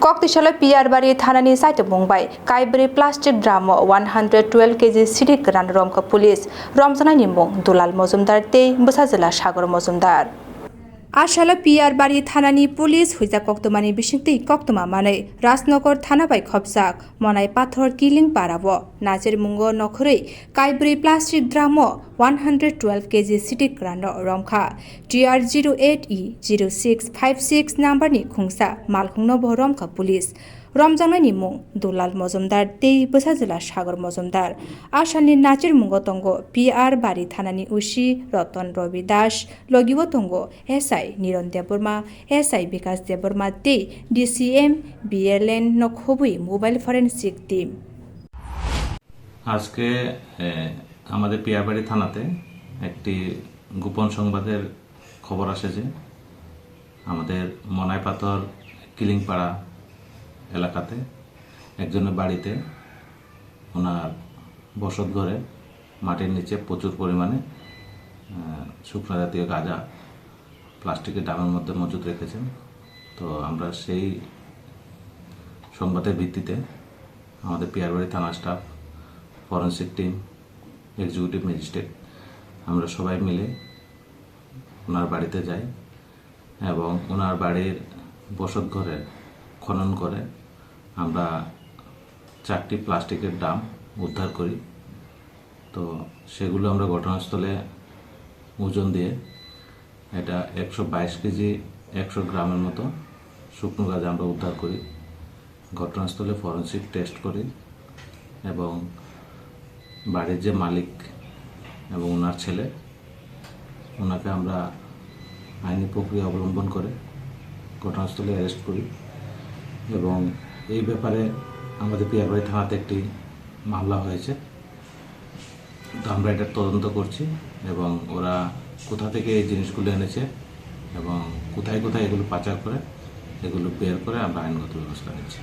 Koktishala PR Bari Thanani Site Mumbai, Kaibri Plastic Drama 112 kg City Grand Romka Police, Romzana Nimung, Dulal Mozumdar Te, Busazilla Shagor Mozumdar. Ashala PR Bari Thanani Police Huiza Koktomani Bishingti Koktoma Mane, Rasnokor Thana by Kopsak, Monai Pathor Killing Paravo, Nazir Mungo Nokuri, Kaibri Plastic Drama 112 kg City Grand Romka, GR08E0656 number ni Khungsa, Malkhungno Romka Police. Romjana Nimung, Dulal Mozumdar, Te Busazilla Shagor Mozumdar, Ashani Nachir Mungotongo, PR Bari Thanani Ushi, Roton Robi Dash, Logiwotongo, SI Niron Deburma, SI Bikas Deburma Te, DCM, BLN Nokhobui Mobile Forensic Team. আজকে আমাদের পিয়ারবাড়ি থানাতে একটি গোপন সংবাদের খবর আসে যে আমাদের মনাইপাথর কিলিংপাড়া এলাকাতে একজনের বাড়িতে ওনার বসত ঘরে মাটির নিচে প্রচুর পরিমাণে শুকনো জাতীয় গাঁজা প্লাস্টিকের ড্রামের মধ্যে মজুদ রেখেছেন। তো আমরা সেই সংবাদের ভিত্তিতে আমাদের পিয়ারবাড়ি থানা staff, forensic team, executive magistrate আমরা সবাই মিলে ওনার বাড়িতে যাই এবং ওনার বাড়ির বসত ঘরে খনন করে আমরা 4টি প্লাস্টিকের ড্রাম উদ্ধার করি। তো সেগুলো আমরা ঘটনাস্থলে ওজন দিয়ে এটা 122 কেজি 100 গ্রামের মতো শুকনো গাঁজা আমরা উদ্ধার করি। ঘটনাস্থলে ফরেন্সিক টেস্ট করি এবং বাড়ির যে মালিক এবং ওনার ছেলে ওনাকে আমরা আইনি প্রক্রিয়া অবলম্বন করে ঘটনাস্থলে অ্যারেস্ট করি এবং এই ব্যাপারে আমাদের পিয়ারবাড়ি থানাতে একটি মামলা হয়েছে। তো আমরা এটা তদন্ত করছি এবং ওরা কোথা থেকে এই জিনিসগুলো এনেছে এবং কোথায় কোথায় এগুলো পাচার করে এগুলো বের করে আমরা আইনগত ব্যবস্থা নিচ্ছি।